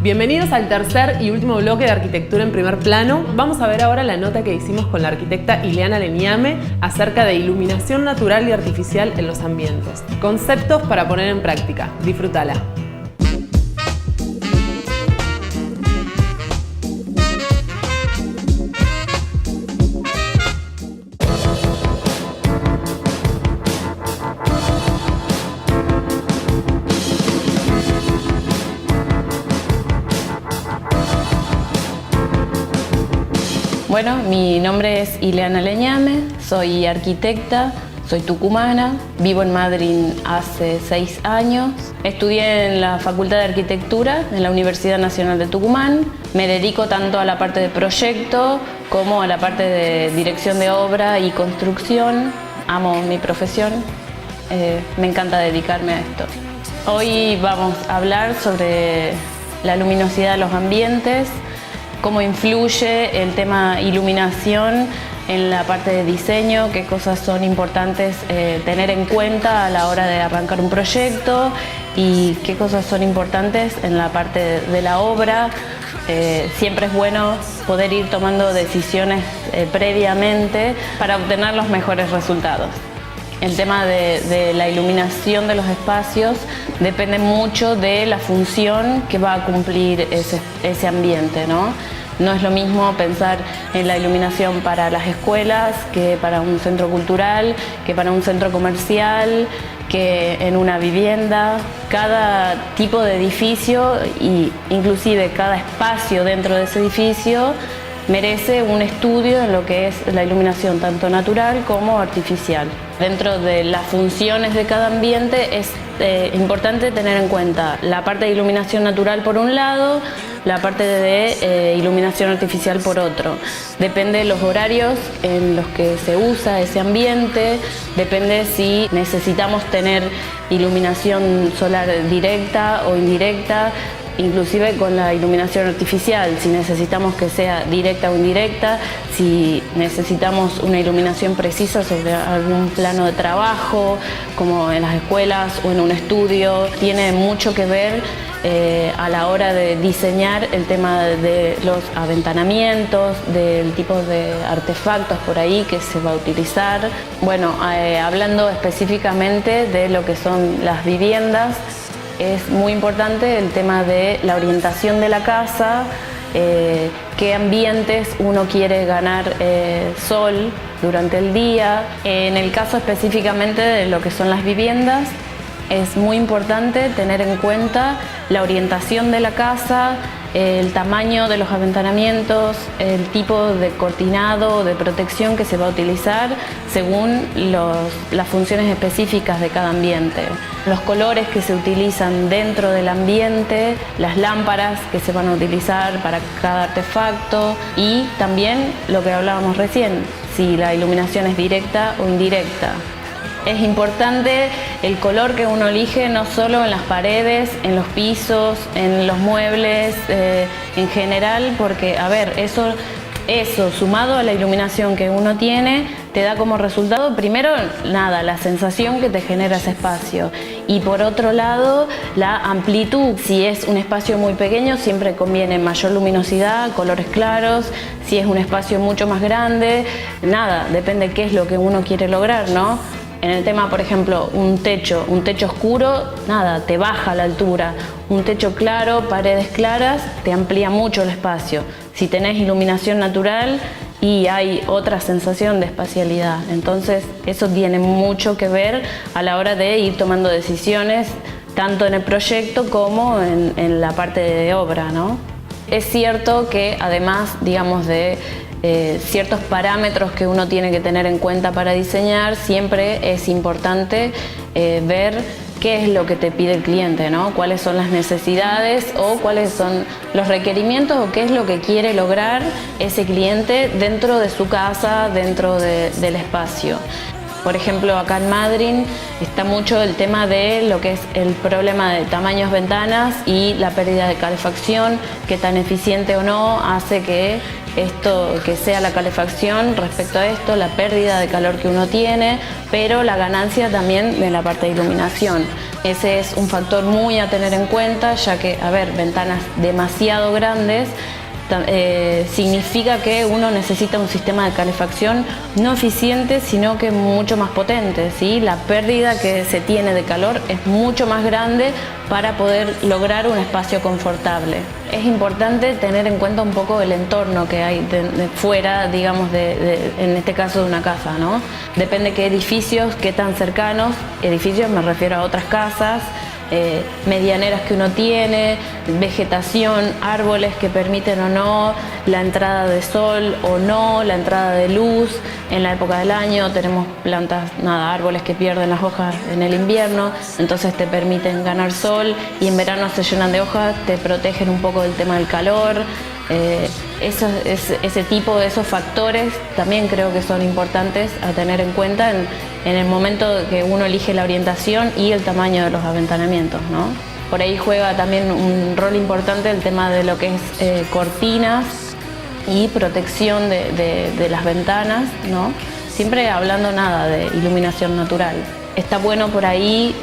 Bienvenidos al tercer y último bloque de Arquitectura en Primer Plano. Vamos a ver ahora la nota que hicimos con la arquitecta Ileana Leñame acerca de iluminación natural y artificial en los ambientes. Conceptos para poner en práctica. Disfrútala. Bueno, mi nombre es Ileana Leñame, soy arquitecta, soy tucumana, vivo en Madrid hace 6 años. Estudié en la Facultad de Arquitectura en la Universidad Nacional de Tucumán. Me dedico tanto a la parte de proyecto como a la parte de dirección de obra y construcción. Amo mi profesión, me encanta dedicarme a esto. Hoy vamos a hablar sobre la luminosidad de los ambientes, cómo influye el tema iluminación en la parte de diseño, qué cosas son importantes tener en cuenta a la hora de arrancar un proyecto y qué cosas son importantes en la parte de la obra. Siempre es bueno poder ir tomando decisiones previamente para obtener los mejores resultados. El tema de la iluminación de los espacios depende mucho de la función que va a cumplir ese ambiente, ¿no? No es lo mismo pensar en la iluminación para las escuelas que para un centro cultural, que para un centro comercial, que en una vivienda. Cada tipo de edificio e inclusive cada espacio dentro de ese edificio merece un estudio en lo que es la iluminación tanto natural como artificial. Dentro de las funciones de cada ambiente es importante tener en cuenta la parte de iluminación natural por un lado, la parte de iluminación artificial por otro. Depende de los horarios en los que se usa ese ambiente, depende si necesitamos tener iluminación solar directa o indirecta, inclusive con la iluminación artificial, si necesitamos que sea directa o indirecta, si necesitamos una iluminación precisa sobre algún plano de trabajo, como en las escuelas o en un estudio. Tiene mucho que ver a la hora de diseñar el tema de los aventanamientos, del tipo de artefactos por ahí que se va a utilizar. Bueno, hablando específicamente de lo que son las viviendas, es muy importante el tema de la orientación de la casa, qué ambientes uno quiere ganar sol durante el día. En el caso específicamente de lo que son las viviendas, es muy importante tener en cuenta la orientación de la casa, el tamaño de los aventanamientos, el tipo de cortinado, de protección que se va a utilizar según las funciones específicas de cada ambiente. Los colores que se utilizan dentro del ambiente, las lámparas que se van a utilizar para cada artefacto y también lo que hablábamos recién, si la iluminación es directa o indirecta. Es importante el color que uno elige, no solo en las paredes, en los pisos, en los muebles, en general, porque, a ver, eso sumado a la iluminación que uno tiene, te da como resultado, primero, nada, la sensación que te genera ese espacio. Y por otro lado, la amplitud. Si es un espacio muy pequeño, siempre conviene mayor luminosidad, colores claros. Si es un espacio mucho más grande, nada, depende qué es lo que uno quiere lograr, ¿no? En el tema, por ejemplo, un techo oscuro, nada, te baja la altura. Un techo claro, paredes claras, te amplía mucho el espacio. Si tenés iluminación natural y hay otra sensación de espacialidad. Entonces, eso tiene mucho que ver a la hora de ir tomando decisiones, tanto en el proyecto como en la parte de obra, ¿no? Es cierto que además, digamos, de ciertos parámetros que uno tiene que tener en cuenta para diseñar, siempre es importante ver qué es lo que te pide el cliente, ¿no? Cuáles son las necesidades o cuáles son los requerimientos o qué es lo que quiere lograr ese cliente dentro de su casa, dentro del espacio. Por ejemplo, acá en Madrid está mucho el tema de lo que es el problema de tamaños ventanas y la pérdida de calefacción, qué tan eficiente o no hace que sea la calefacción respecto a esto, la pérdida de calor que uno tiene, pero la ganancia también de la parte de iluminación. Ese es un factor muy a tener en cuenta, ya que, a ver, ventanas demasiado grandes significa que uno necesita un sistema de calefacción no eficiente, sino que mucho más potente, ¿sí? La pérdida que se tiene de calor es mucho más grande para poder lograr un espacio confortable. Es importante tener en cuenta un poco el entorno que hay de fuera, digamos, en este caso de una casa, ¿no? Depende qué edificios, qué tan cercanos, edificios me refiero a otras casas, medianeras que uno tiene, vegetación, árboles que permiten o no la entrada de sol o no, la entrada de luz. En la época del año tenemos plantas, árboles que pierden las hojas en el invierno, entonces te permiten ganar sol, y en verano se llenan de hojas, te protegen un poco del tema del calor. Ese tipo de esos factores también creo que son importantes a tener en cuenta en el momento que uno elige la orientación y el tamaño de los aventanamientos, ¿no? Por ahí juega también un rol importante el tema de lo que es cortinas y protección de las ventanas, ¿no? Siempre hablando de iluminación natural. Está bueno por ahí,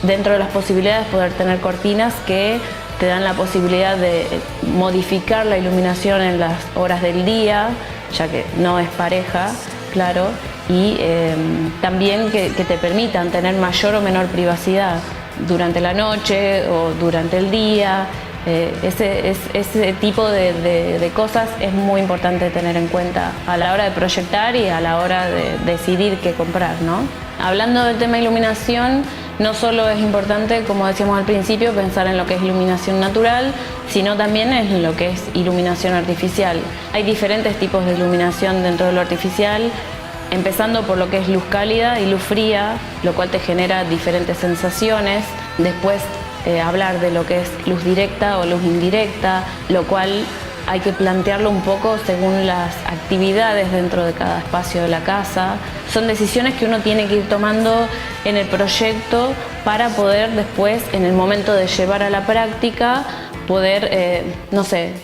dentro de las posibilidades, poder tener cortinas que te dan la posibilidad de modificar la iluminación en las horas del día, ya que no es pareja, claro, y también que te permitan tener mayor o menor privacidad durante la noche o durante el día. Ese tipo de cosas es muy importante tener en cuenta a la hora de proyectar y a la hora de decidir qué comprar, ¿no? Hablando del tema iluminación, no solo es importante, como decíamos al principio, pensar en lo que es iluminación natural, sino también en lo que es iluminación artificial. Hay diferentes tipos de iluminación dentro de lo artificial, empezando por lo que es luz cálida y luz fría, lo cual te genera diferentes sensaciones. Después hablar de lo que es luz directa o luz indirecta, lo cual hay que plantearlo un poco según las actividades dentro de cada espacio de la casa. Son decisiones que uno tiene que ir tomando en el proyecto para poder después, en el momento de llevar a la práctica, poder,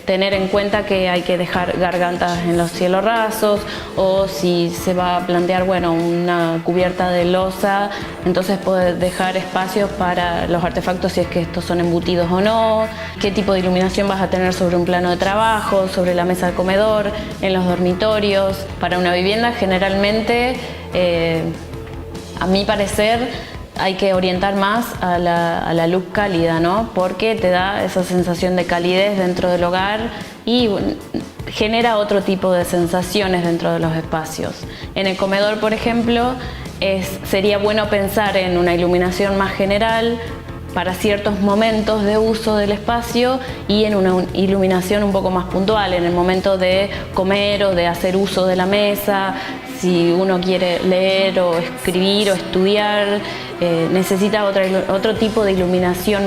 tener en cuenta que hay que dejar gargantas en los cielos rasos, o si se va a plantear, una cubierta de losa, entonces poder dejar espacios para los artefactos si es que estos son embutidos o no, qué tipo de iluminación vas a tener sobre un plano de trabajo, sobre la mesa de comedor, en los dormitorios. Para una vivienda generalmente, a mi parecer, hay que orientar más a la luz cálida, ¿no? Porque te da esa sensación de calidez dentro del hogar y genera otro tipo de sensaciones dentro de los espacios. En el comedor, por ejemplo, sería bueno pensar en una iluminación más general para ciertos momentos de uso del espacio y en una iluminación un poco más puntual, en el momento de comer o de hacer uso de la mesa. Si uno quiere leer o escribir o estudiar, necesita otro tipo de iluminación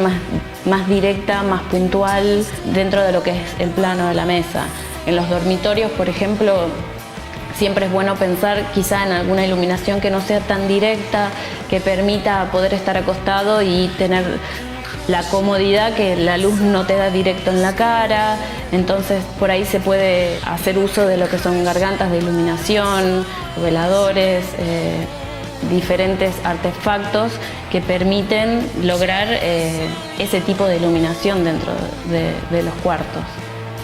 más directa, más puntual dentro de lo que es el plano de la mesa. En los dormitorios, por ejemplo, siempre es bueno pensar quizá en alguna iluminación que no sea tan directa, que permita poder estar acostado y tener la comodidad que la luz no te da directo en la cara. Entonces por ahí se puede hacer uso de lo que son gargantas de iluminación, veladores, diferentes artefactos que permiten lograr ese tipo de iluminación dentro de los cuartos.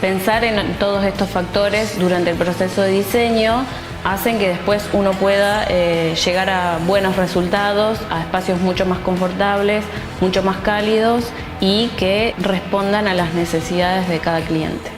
Pensar en todos estos factores durante el proceso de diseño hacen que después uno pueda llegar a buenos resultados, a espacios mucho más confortables, mucho más cálidos y que respondan a las necesidades de cada cliente.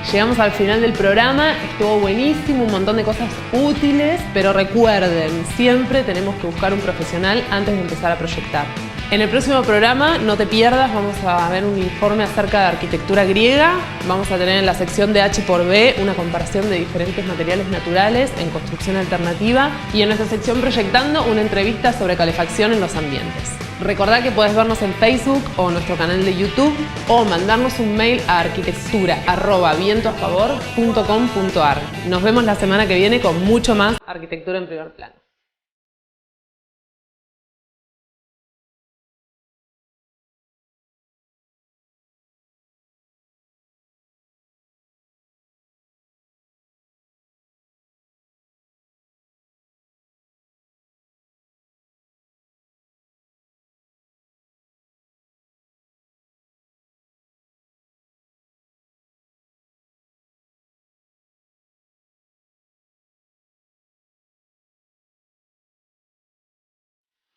Llegamos al final del programa, estuvo buenísimo, un montón de cosas útiles, pero recuerden, siempre tenemos que buscar un profesional antes de empezar a proyectar. En el próximo programa, no te pierdas, vamos a ver un informe acerca de arquitectura griega, vamos a tener en la sección de H por B una comparación de diferentes materiales naturales en construcción alternativa y en nuestra sección Proyectando una entrevista sobre calefacción en los ambientes. Recordá que podés vernos en Facebook o nuestro canal de YouTube o mandarnos un mail a arquitectura@vientoafavor.com.ar. Nos vemos la semana que viene con mucho más arquitectura en primer plano.